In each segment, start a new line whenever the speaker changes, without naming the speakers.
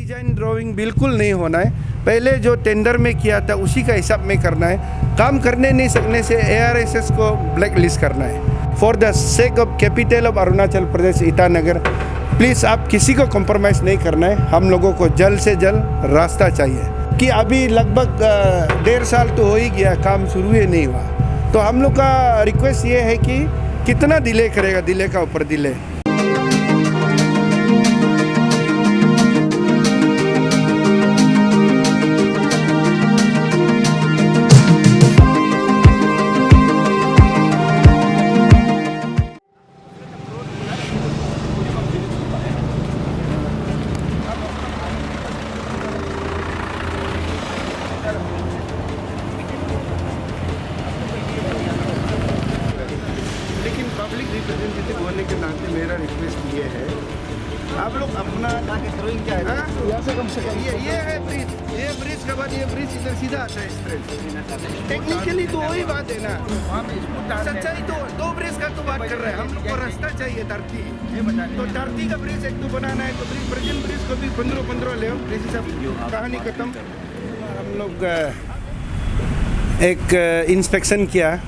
Design drawing बिल्कुल नहीं होना है। पहले जो टेंडर में किया था उसी का हिसाब में करना है। काम करने नहीं सकने से ARSS को ब्लैक लिस्ट करना है। For the sake of capital of Arunachal Pradesh Itanagar, please आप किसी को कॉम्प्रोमाइज़ नहीं करना है। हम लोगों को जल्द से जल्द रास्ता चाहिए कि अभी लगभग 1.5 साल तो हो ही गया, काम शुरू ही नहीं हुआ। तो हम लोग का रिक्वेस्ट ये है कि कितना डिले करेगा, डिले का ऊपर डिले। लेकिन पब्लिक रिप्रेजेंटेटिव होने के नाते मेरा रिक्वेस्ट ये है, आप लोग अपना ड्राइंग क्या है यहाँ से कम से कम ये है ब्रिज, ये ब्रिज के बाद ये ब्रिज इधर सीधा आता है स्ट्रेट। टेक्निकली तो वही बात है ना, सच्चाई तो 2 ब्रिज का तो बात कर रहे हैं। हम लोग को रास्ता चाहिए धरती, तो धरती का ब्रिज एक तो बनाना है। तो ब्रिज प्रेजेंट ब्रिज को भी 15 ले आओ, ब्रिज सब कहानी खत्म। हम लोग एक इंस्पेक्शन किया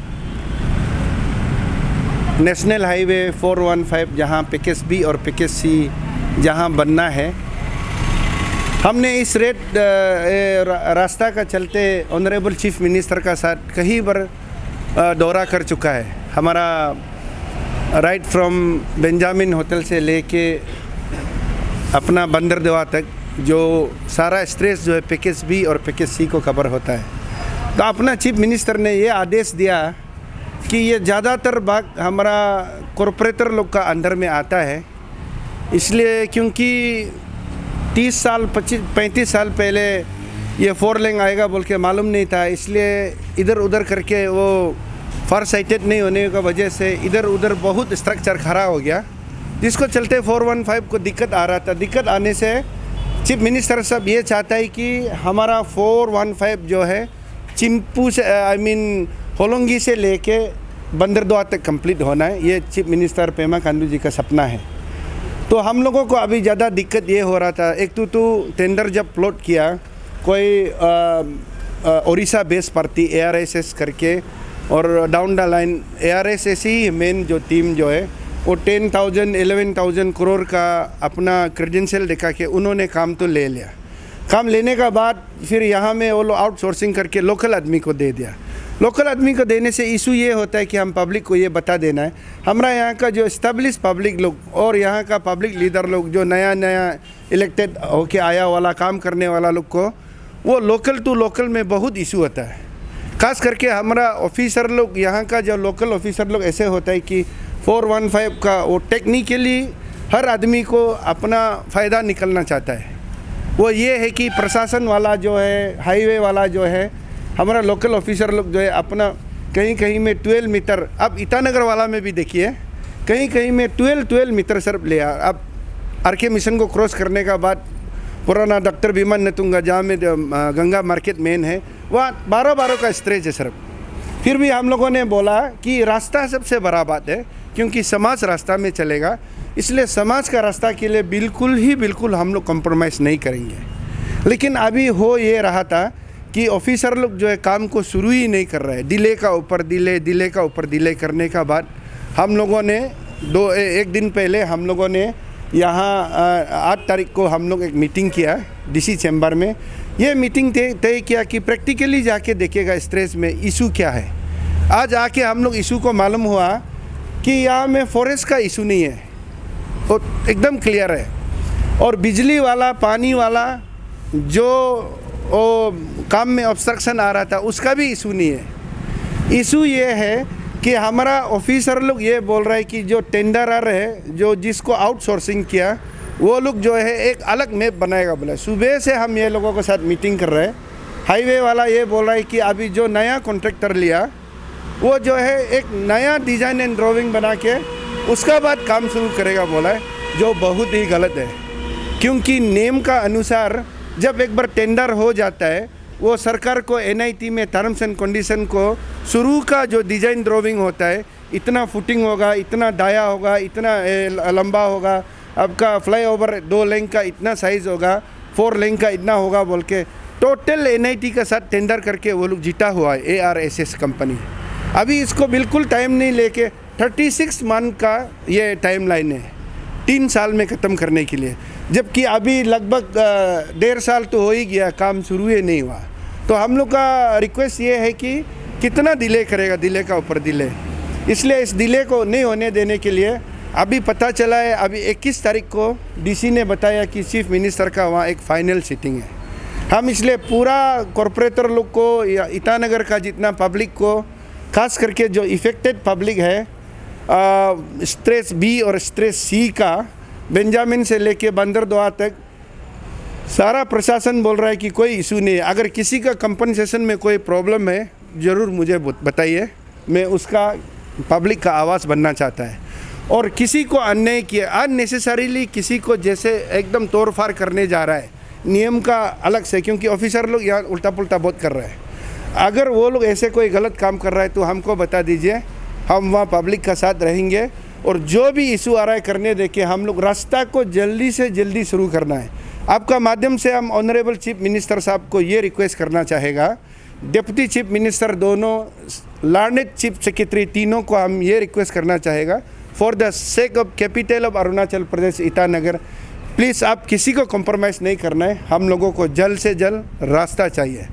नेशनल हाईवे 415 जहाँ पैकेज बी और पैकेज सी जहाँ बनना है। हमने इस रास्ता का चलते ऑनरेबल चीफ मिनिस्टर का साथ कई बार दौरा कर चुका है। हमारा राइट फ्रॉम बेंजामिन होटल से लेके अपना बंदरदेवा तक जो सारा स्ट्रेस जो है पैकेज बी और पैकेज सी को कवर होता है। तो अपना चीफ मिनिस्टर ने ये आदेश दिया कि ये ज़्यादातर भाग हमारा कॉरपोरेटर लोग का अंडर में आता है। इसलिए क्योंकि 30 साल 35 साल पहले ये 4 लेन आएगा बोल के मालूम नहीं था, इसलिए इधर उधर करके वो फार साइटेड नहीं होने की वजह से इधर उधर बहुत स्ट्रक्चर खड़ा हो गया, जिसको चलते 415 को दिक्कत आ रहा था। दिक्कत आने से चीफ मिनिस्टर साहब ये चाहता है कि हमारा 415 जो है चिंपू से होलोंगी से लेके बंदरदेवा तक कंप्लीट होना है। ये चीफ मिनिस्टर पेमा खांडू जी का सपना है। तो हम लोगों को अभी ज़्यादा दिक्कत ये हो रहा था, एक तो टेंडर जब प्लॉट किया कोई ओडिशा बेस पार्टी ARSS करके, और down the line ARSS he main जो टीम जो है वो 10,000-11,000 करोड़ का अपना क्रेडेंशियल दिखा के उन्होंने काम तो ले लिया। काम लेने का बाद फिर यहाँ में वो लोग आउटसोर्सिंग करके लोकल आदमी को दे दिया। लोकल आदमी को देने से इशू ये होता है कि हम पब्लिक को ये बता देना है, हमारा यहाँ का जो इस्टेब्लिश पब्लिक लोग और यहाँ का पब्लिक लीडर लोग जो नया इलेक्टेड होके आया वाला काम करने वाला लोग को वो लोकल टू लोकल में बहुत इशू होता है। खास करके हमारा ऑफिसर लोग, यहाँ का जो लोकल ऑफिसर लोग ऐसे होता है कि 415 का वो टेक्निकली हर आदमी को अपना फ़ायदा निकलना चाहता है। वो ये है कि प्रशासन वाला जो है, हाईवे वाला जो है, हमारा लोकल ऑफिसर लोग जो है अपना कहीं कहीं में 12 मीटर, अब ईटानगर वाला में भी देखिए कहीं कहीं में 12 मीटर सिर्फ लिया। अब RK मिशन को क्रॉस करने का बाद पुराना डॉक्टर भीमन नेतुंगा जहाँ में गंगा मार्केट मेन है वहाँ 12 का स्ट्रेच है सिर्फ। फिर भी हम लोगों ने बोला कि रास्ता सबसे बड़ा बात है, क्योंकि समाज रास्ता में चलेगा, इसलिए समाज का रास्ता के लिए बिल्कुल हम लोग कॉम्प्रोमाइज़ नहीं करेंगे। लेकिन अभी हो ये रहा था कि ऑफिसर लोग जो है काम को शुरू ही नहीं कर रहे हैं। डिले का ऊपर डिले करने का बाद हम लोगों ने एक दिन पहले हम लोगों ने यहाँ 8 तारीख को हम लोग एक मीटिंग किया DC चैम्बर में। ये मीटिंग तय किया कि प्रैक्टिकली जाके देखेगा स्ट्रेस में इशू क्या है। आज आके हम लोग इशू को मालूम हुआ कि यहाँ में फॉरेस्ट का इशू नहीं है, वो एकदम क्लियर है, और बिजली वाला पानी वाला जो वो काम में ऑब्स्ट्रक्शन आ रहा था उसका भी इशू नहीं है। इशू ये है कि हमारा ऑफिसर लोग ये बोल रहा है कि जो टेंडरर है जो जिसको आउटसोर्सिंग किया वो लोग जो है एक अलग मैप बनाएगा बोला। सुबह से हम ये लोगों के साथ मीटिंग कर रहे हैं। हाईवे वाला ये बोल रहा है कि अभी जो नया कॉन्ट्रैक्टर लिया वो जो है एक नया डिज़ाइन एंड ड्राइंग बना के उसका बाद काम शुरू करेगा बोला है, जो बहुत ही गलत है। क्योंकि नेम का अनुसार जब एक बार टेंडर हो जाता है वो सरकार को NIT में टर्म्स एंड कंडीशन को शुरू का जो डिज़ाइन ड्राइंग होता है, इतना फुटिंग होगा, इतना डाया होगा, इतना लंबा होगा, आपका फ्लाईओवर 2 लेन का इतना साइज़ होगा, 4 लेन का इतना होगा बोल के टोटल NIT के साथ टेंडर करके वो लोग जीता हुआ है ARSS कंपनी। अभी इसको बिल्कुल टाइम नहीं लेके 36 मंथ का ये टाइम लाइन है 3 साल में ख़त्म करने के लिए, जबकि अभी लगभग 1.5 साल तो हो ही गया, काम शुरू ही नहीं हुआ। तो हम लोग का रिक्वेस्ट ये है कि कितना डिले करेगा, डिले का ऊपर डिले, इसलिए इस डिले को नहीं होने देने के लिए अभी पता चला है अभी 21 तारीख को DC ने बताया कि चीफ मिनिस्टर का वहाँ एक फाइनल सीटिंग है। हम इसलिए पूरा कॉरपोरेटर लोग को या ईटानगर का जितना पब्लिक को, खास करके जो इफ़ेक्टेड पब्लिक है स्ट्रेस B और स्ट्रेस C का, बेंजामिन से लेके बंदरदुआ तक सारा प्रशासन बोल रहा है कि कोई इशू नहीं है। अगर किसी का कंपनसेशन में कोई प्रॉब्लम है ज़रूर मुझे बताइए, मैं उसका पब्लिक का आवाज़ बनना चाहता है। और किसी को अन्याय किया अननेसेसरीली, किसी को जैसे एकदम तोड़ फाड़ करने जा रहा है नियम का अलग से, क्योंकि ऑफिसर लोग यहाँ उल्टा पुल्टा बहुत कर रहे हैं। अगर वो लोग ऐसे कोई गलत काम कर रहा है तो हमको बता दीजिए, हम वहाँ पब्लिक का साथ रहेंगे। और जो भी इशू आ रहा है करने देके हम लोग रास्ता को जल्दी से जल्दी शुरू करना है। आपका माध्यम से हम ऑनरेबल चीफ मिनिस्टर साहब को ये रिक्वेस्ट करना चाहेगा, डिप्टी चीफ मिनिस्टर दोनों, लर्नेड चीफ सेक्रेटरी तीनों को हम ये रिक्वेस्ट करना चाहेगा, for the sake of capital of Arunachal Pradesh Itanagar, please आप किसी को कॉम्प्रोमाइज़ नहीं करना है। हम लोगों को जल्द से जल्द रास्ता चाहिए।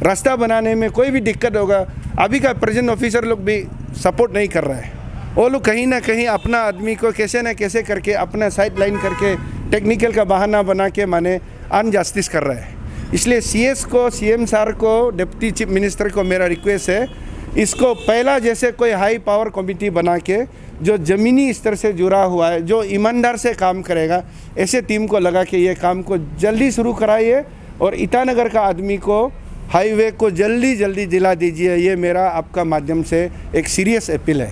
रास्ता बनाने में कोई भी दिक्कत होगा, अभी का प्रेजेंट ऑफिसर लोग भी सपोर्ट नहीं कर रहा है। वो लोग कहीं ना कहीं अपना आदमी को कैसे ना कैसे करके अपना साइड लाइन करके टेक्निकल का बहाना बना के माने अनजस्टिस कर रहा है। इसलिए CS को, CM सर को, डिप्टी चीफ मिनिस्टर को मेरा रिक्वेस्ट है, इसको पहला जैसे कोई हाई पावर कमेटी बना के जो ज़मीनी स्तर से जुड़ा हुआ है, जो ईमानदार से काम करेगा, ऐसे टीम को लगा के ये काम को जल्दी शुरू कराइए और ईटानगर का आदमी को हाईवे को जल्दी जल्दी दिला दीजिए। ये मेरा आपका माध्यम से एक सीरियस अपील है।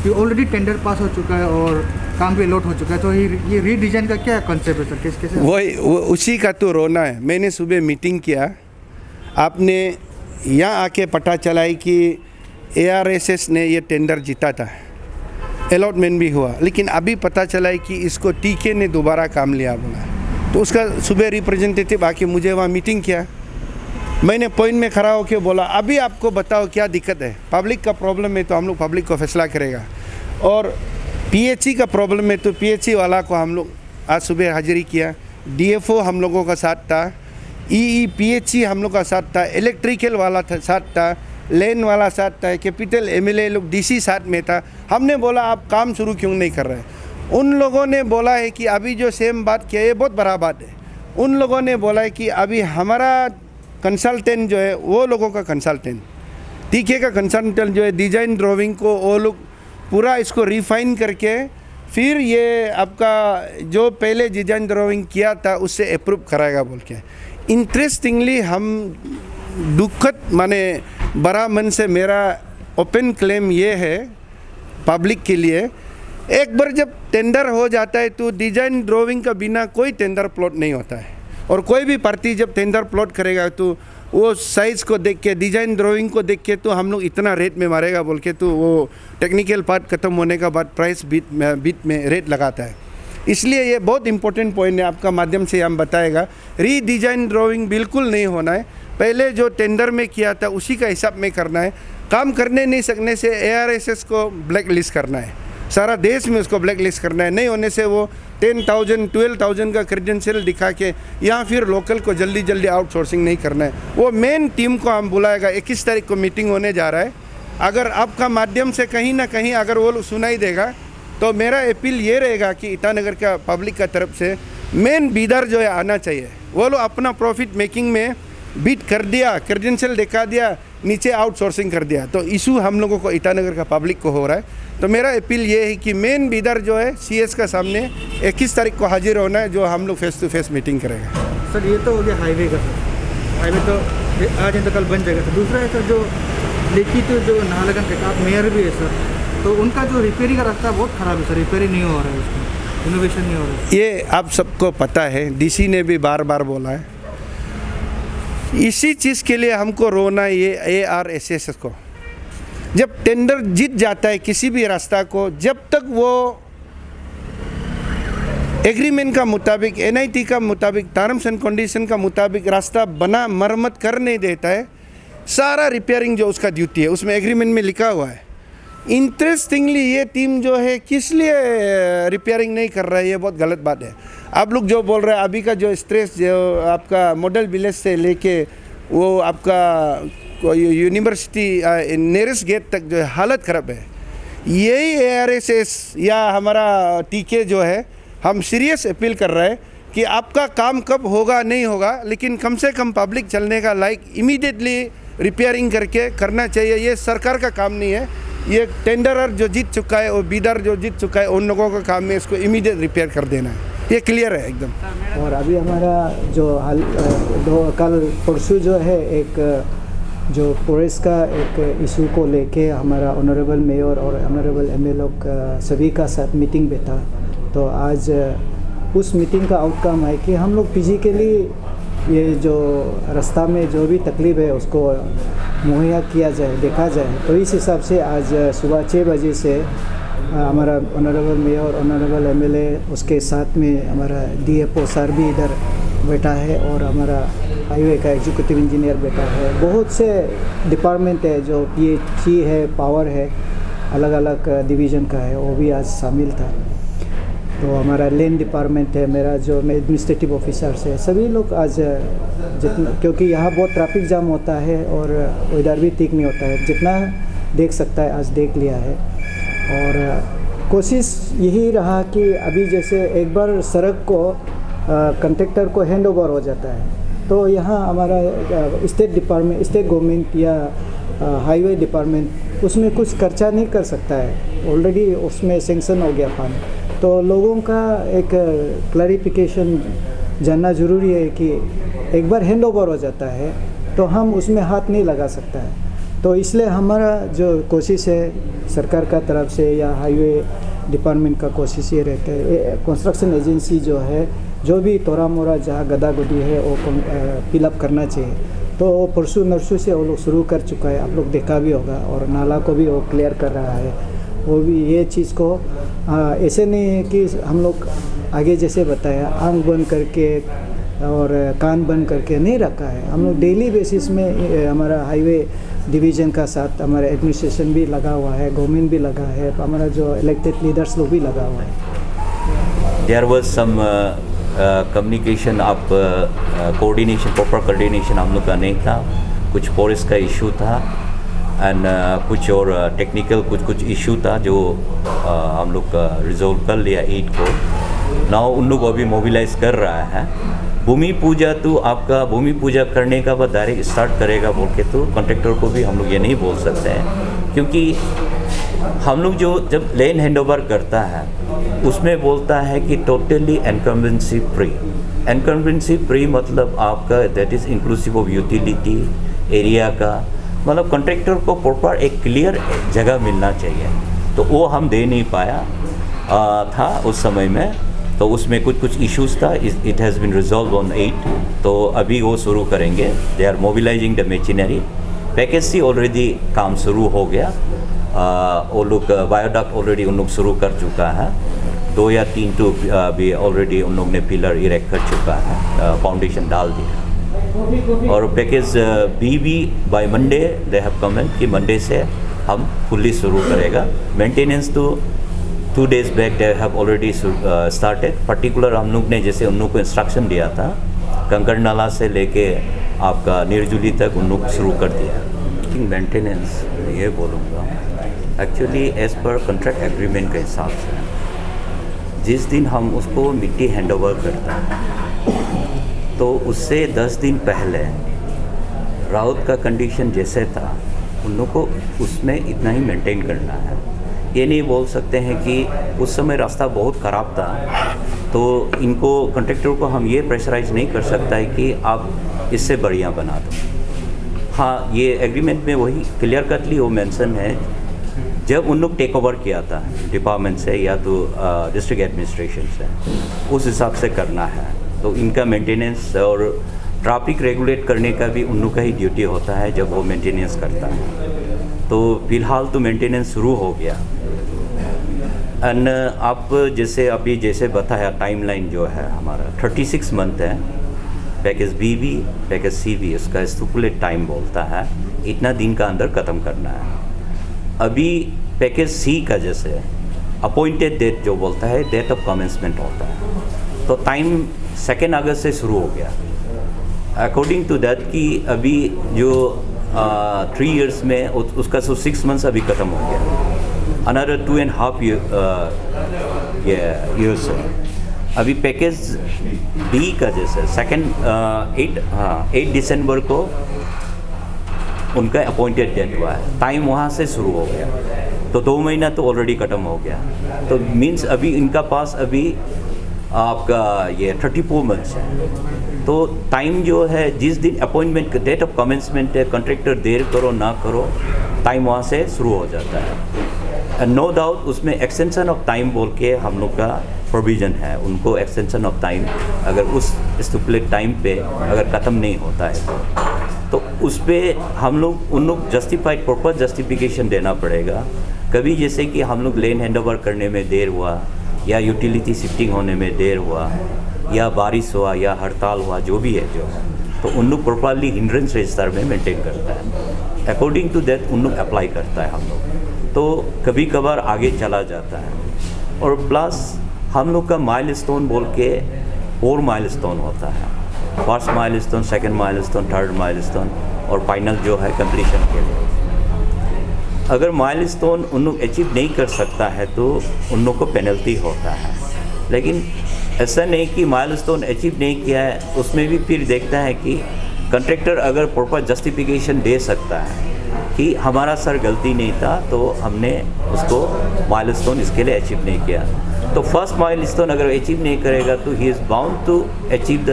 ये ऑलरेडी टेंडर पास हो चुका है और काम भी अलॉट हो चुका है, तो ये रीडिज़ाइन का क्या कॉन्सेप्ट है सर, कैसे?
वही उसी का तो रोना है। मैंने सुबह मीटिंग किया, आपने यहाँ आके पता चला है कि ARSS ने ये टेंडर जीता था, अलॉटमेंट भी हुआ, लेकिन अभी पता चला है कि इसको TK ने दोबारा काम लिया बोला। तो उसका सुबह रिप्रेजेंटेटिव आके मुझे वहाँ मीटिंग किया, मैंने पॉइंट में खड़ा होकर बोला अभी आपको बताओ क्या दिक्कत है। पब्लिक का प्रॉब्लम है तो हम लोग पब्लिक को फैसला करेगा, और PHE का प्रॉब्लम है तो PHE वाला को हम लोग आज सुबह हाजिरी किया। DFO हम लोगों का साथ था, PHE हम लोग का साथ था, इलेक्ट्रिकल वाला साथ था, लेन वाला साथ था, कैपिटल MLA लोग DC साथ में था। हमने बोला आप काम शुरू क्यों नहीं कर रहे? उन लोगों ने बोला है कि अभी जो सेम बात किया, ये बहुत बड़ा बात है। उन लोगों ने बोला है कि अभी हमारा कंसल्टेंट जो है, वो लोगों का कंसल्टेंट, TK का कंसल्टेंट जो है, डिजाइन ड्राइंग को वो लोग पूरा इसको रिफाइन करके फिर ये आपका जो पहले डिजाइन ड्राइंग किया था उससे अप्रूव कराएगा बोल के। इंटरेस्टिंगली हम दुखद माने बड़ा मन से मेरा ओपन क्लेम ये है पब्लिक के लिए, एक बार जब टेंडर हो जाता है तो डिजाइन ड्राइंग का बिना कोई टेंडर प्लॉट नहीं होता है। और कोई भी पार्टी जब टेंडर प्लॉट करेगा तो वो साइज़ को देख के, डिज़ाइन ड्राइंग को देख के तो हम लोग इतना रेट में मारेगा बोल के, तो वो टेक्निकल पार्ट खत्म होने का बाद प्राइस बीट में रेट लगाता है। इसलिए ये बहुत इंपॉर्टेंट पॉइंट है, आपका माध्यम से हम बताएगा। रीडिज़ाइन ड्राइंग बिल्कुल नहीं होना है, पहले जो टेंडर में किया था उसी का हिसाब में करना है। काम करने नहीं सकने से ARSS को ब्लैक लिस्ट करना है, सारा देश में उसको ब्लैक लिस्ट करना है। नहीं होने से वो 10,000 12,000 का क्रेडेंशियल दिखा के या फिर लोकल को जल्दी जल्दी आउटसोर्सिंग नहीं करना है। वो मेन टीम को हम बुलाएगा, 21 तारीख को मीटिंग होने जा रहा है। अगर आपका माध्यम से कहीं ना कहीं अगर वो सुनाई देगा तो मेरा अपील ये रहेगा कि ईटानगर का पब्लिक का तरफ से मेन बीदर जो है आना चाहिए। वो लोग अपना प्रॉफिट मेकिंग में बीट कर दिया, क्रेडेंशियल दिखा दिया, नीचे आउटसोर्सिंग कर दिया, तो इशू हम लोगों को ईटानगर का पब्लिक को हो रहा है। तो मेरा अपील ये है कि मेन बीदर जो है CS का सामने 21 तारीख को हाजिर होना है, जो हम लोग फेस टू फेस मीटिंग करेंगे।
सर ये तो हो गया हाईवे का, सर हाईवे तो आज तो कल बन जाएगा। सर दूसरा है सर जो लेकी तो जो नाहरलगुन के आप मेयर भी है सर, तो उनका जो रिपेयरिंग का रास्ता बहुत ख़राब है सर, रिपेयरिंग नहीं हो रहा है, उसमें इनोवेशन नहीं हो रहा है।
ये आप सबको पता है, DC ने भी बार बार बोला है। इसी चीज़ के लिए हमको रोना है ये ARSS को। जब टेंडर जीत जाता है किसी भी रास्ता को, जब तक वो एग्रीमेंट का मुताबिक, NIT का मुताबिक, टर्म्स एंड कंडीशन का मुताबिक रास्ता बना मरम्मत कर नहीं देता है, सारा रिपेयरिंग जो उसका ड्यूटी है उसमें एग्रीमेंट में लिखा हुआ है। इंटरेस्टिंगली ये टीम जो है किस लिए रिपेयरिंग नहीं कर रहा है, ये बहुत गलत बात है। आप लोग जो बोल रहे हैं अभी का जो स्ट्रेस जो आपका मॉडल विलेज से लेके वो आपका यूनिवर्सिटी नियरेस्ट गेट तक जो है हालत ख़राब है। यही ARSS या हमारा TK जो है, हम सीरियस अपील कर रहे हैं कि आपका काम कब होगा नहीं होगा, लेकिन कम से कम पब्लिक चलने का लायक इमीडिएटली रिपेयरिंग करके करना चाहिए। ये सरकार का काम नहीं है, ये टेंडरर जो जीत चुका है और बीडर जो जीत चुका है उन लोगों का काम है इसको इमीडिएट रिपेयर कर देना है। ये क्लियर है एकदम।
और अभी हमारा जो कल परसों जो है एक जो फॉरेस्ट का एक इशू को लेके हमारा ऑनरेबल मेयर और ऑनरेबल MLA का सभी का साथ मीटिंग भी था। तो आज उस मीटिंग का आउटकम है कि हम लोग फिजिकली ये जो रास्ता में जो भी तकलीफ है उसको मुहैया किया जाए, देखा जाए। तो इस हिसाब से आज सुबह 6 बजे से हमारा ऑनरेबल मेयर और ऑनरेबल MLA उसके साथ में हमारा DFO सर भी इधर बैठा है और हमारा हाईवे का एग्जीक्यूटिव इंजीनियर बैठा है। बहुत से डिपार्टमेंट है जो PHE है, पावर है, अलग अलग डिवीज़न का है, वो भी आज शामिल था। तो हमारा लेन डिपार्टमेंट है, मेरा जो मैं एडमिनिस्ट्रेटिव ऑफिसर्स है, सभी लोग आज जितना, क्योंकि यहाँ बहुत ट्रैफिक जाम होता है और इधर भी ठीक नहीं होता है, जितना देख सकता है आज देख लिया है। और कोशिश यही रहा कि अभी जैसे एक बार सड़क को कंट्रैक्टर को हैंड ओवर हो जाता है तो यहाँ हमारा स्टेट डिपार्टमेंट, स्टेट गवर्नमेंट या हाईवे डिपार्टमेंट उसमें कुछ खर्चा नहीं कर सकता है, ऑलरेडी उसमें सेंक्शन हो गया फंड। तो लोगों का एक क्लैरिफिकेशन जानना ज़रूरी है कि एक बार हैंड ओवर हो जाता है तो हम उसमें हाथ नहीं लगा सकता है। तो इसलिए हमारा जो कोशिश है सरकार का तरफ से या हाईवे डिपार्टमेंट का कोशिश ये रहता है, कंस्ट्रक्शन एजेंसी जो है जो भी तोड़ा मोड़ा जहाँ गदा गुडी है वो फिलअप करना चाहिए। तो परसों नरसों से वो लोग शुरू कर चुका है, आप लोग देखा भी होगा, और नाला को भी वो क्लियर कर रहा है। वो भी ये चीज़ को ऐसे नहीं है कि हम लोग आगे जैसे बताया आंख बंद करके और कान बंद करके नहीं रखा है। हम लोग डेली बेसिस में हमारा हाईवे डिवीज़न का साथ हमारा एडमिनिस्ट्रेशन भी लगा हुआ है, गवर्नमेंट भी लगा है, हमारा जो इलेक्टेड लीडर्स लोग भी लगा हुआ है।
देयर वाज सम कम्युनिकेशन आप कोऑर्डिनेशन, प्रॉपर कोऑर्डिनेशन हम लोग का नहीं था, कुछ फॉरेस्ट का इशू था एंड कुछ और टेक्निकल कुछ इशू था जो हम लोग रिजॉल्व कर लिया 8 को। नाउ उन लोग अभी मोबिलाइज कर रहा है। भूमि पूजा तो आपका भूमि पूजा करने का बाद डायरेक्ट स्टार्ट करेगा बोल के तो कॉन्ट्रैक्टर को भी हम लोग ये नहीं बोल सकते हैं, क्योंकि हम लोग जो जब लैंड हैंडओवर करता है उसमें बोलता है कि टोटली एनकम्बेंसी फ्री। एनकम्बेंसी फ्री मतलब आपका that is inclusive of utility area का, मतलब कॉन्ट्रैक्टर को प्रॉपर एक क्लियर जगह मिलना चाहिए। तो वो हम दे नहीं पाया था उस समय में, तो उसमें कुछ इश्यूज था। It has been resolve on 8, तो अभी वो शुरू करेंगे। They are mobilising the machinery. Package C already काम शुरू हो गया, वो लोग बायोडक्ट ऑलरेडी उन लोग शुरू कर चुका है, 2 या 3 तो भी ऑलरेडी उन लोग ने पिलर इरेक्ट कर चुका है, फाउंडेशन डाल दिया। और पैकेज भी by Monday they have comment कि मंडे से हम फुल्ली शुरू करेगा। मेंटेनेंस तो 2 days back they have already started. Particular हम लोग ने जैसे उन लोग को इंस्ट्रक्शन दिया था, कंकड़ नाला से लेके आपका निर्जुली तक उन लोग शुरू कर दिया। मेंटेनेंस ये बोलूँगा एक्चुअली एज पर कॉन्ट्रैक्ट एग्रीमेंट के हिसाब से जिस दिन हम उसको मिट्टी हैंडओवर करता है तो उससे 10 दिन पहले राउत का कंडीशन जैसे था उन लोग को उसमें इतना ही मेंटेन करना है। ये नहीं बोल सकते हैं कि उस समय रास्ता बहुत ख़राब था तो इनको कॉन्ट्रैक्टर को हम ये प्रेशराइज नहीं कर सकता है कि आप इससे बढ़िया बना दो। हाँ, ये एग्रीमेंट में वही क्लियर कटली वो मेंशन है, जब उन लोग टेक ओवर किया था डिपार्टमेंट से या तो डिस्ट्रिक्ट एडमिनिस्ट्रेशन से, उस हिसाब से करना है। तो इनका मेंटेनेंस और ट्रैफिक रेगुलेट करने का भी उन लोग का ही ड्यूटी होता है जब वो मेंटेनेंस करता है। तो फिलहाल तो मेंटेनेंस शुरू हो गया। एंड आप जैसे बताया टाइमलाइन जो है हमारा 36 मंथ है। पैकेज बी भी पैकेज सी भी इसका स्टुपुलेट टाइम बोलता है इतना दिन का अंदर ख़त्म करना है। अभी पैकेज सी का जैसे अपॉइंटेड डेट जो बोलता है डेट ऑफ कमेंसमेंट होता है, तो टाइम 2 अगस्त से शुरू हो गया। अकॉर्डिंग टू दैट कि अभी जो 3 इयर्स में उसका 6 मंथ्स अभी ख़त्म हो गया, अनदर 2.5 years है। अभी पैकेज बी का जैसे 8 दिसंबर को उनका अपॉइंटेड डेट हुआ है, टाइम वहाँ से शुरू हो गया, तो 2 महीना तो ऑलरेडी ख़त्म हो गया। तो मीन्स अभी इनका पास अभी आपका ये 34 मंथ्स है। तो टाइम जो है जिस दिन अपॉइंटमेंट का डेट ऑफ कमेंसमेंट है, कॉन्ट्रैक्टर देर करो ना करो टाइम वहाँ से शुरू हो जाता है। एंड नो डाउट उसमें एक्सटेंशन ऑफ टाइम बोल के हम लोग का प्रोविज़न है, उनको एक्सटेंशन ऑफ टाइम अगर उस स्टुपुलेट टाइम पे अगर ख़त्म नहीं होता है तो उस पर हम लोग उन लोग जस्टिफाइड प्रॉपर जस्टिफिकेशन देना पड़ेगा। कभी जैसे कि हम लोग लैंड हैंडओवर करने में देर हुआ या यूटिलिटी शिफ्टिंग होने में देर हुआ या बारिश हुआ या हड़ताल हुआ जो भी है तो उन लोग प्रॉपरली हिंड्रेंस रजिस्टर में मेंटेन करता है, अकॉर्डिंग टू दैट उन लोग अप्लाई करता है हम लोग, तो कभी कभार आगे चला जाता है। और प्लस हम लोग का माइलस्टोन बोल के 4 माइलस्टोन होता है, first milestone, second milestone, third milestone और फाइनल जो है कंप्लीशन के लिए। अगर माइलस्टोन उन लोग अचीव नहीं कर सकता है तो उन लोग को पेनल्टी होता है, लेकिन ऐसा नहीं कि माइलस्टोन अचीव नहीं किया है उसमें भी फिर देखता है कि कॉन्ट्रैक्टर अगर प्रॉपर जस्टिफिकेशन दे सकता है कि हमारा सर गलती नहीं था तो हमने उसको माइलस्टोन इसके लिए अचीव नहीं किया। तो फर्स्ट माइलस्टोन अगर अचीव नहीं करेगा तो he is bound to achieve the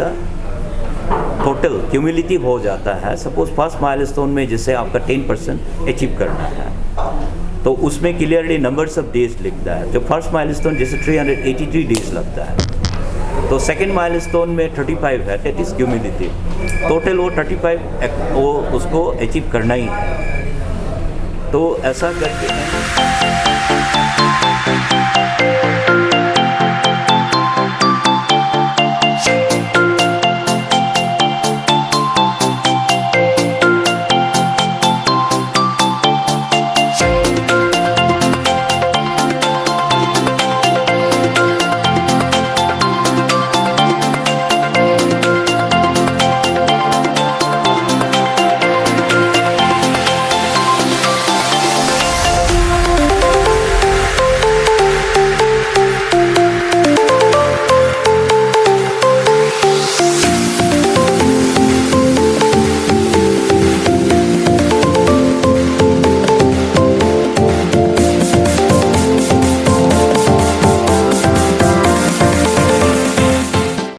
total cumulative हो जाता है। सपोज फर्स्ट माइलस्टोन में जैसे आपका 10% अचीव करना है तो उसमें क्लियरली नंबर्स ऑफ डेज लिखता है। जो फर्स्ट माइलस्टोन जैसे 383 डेज लगता है तो सेकंड माइलस्टोन में 35 है, दैट इज़ क्यूमुलेटिव। टोटल वो 35 वो उसको अचीव करना ही है। तो ऐसा करके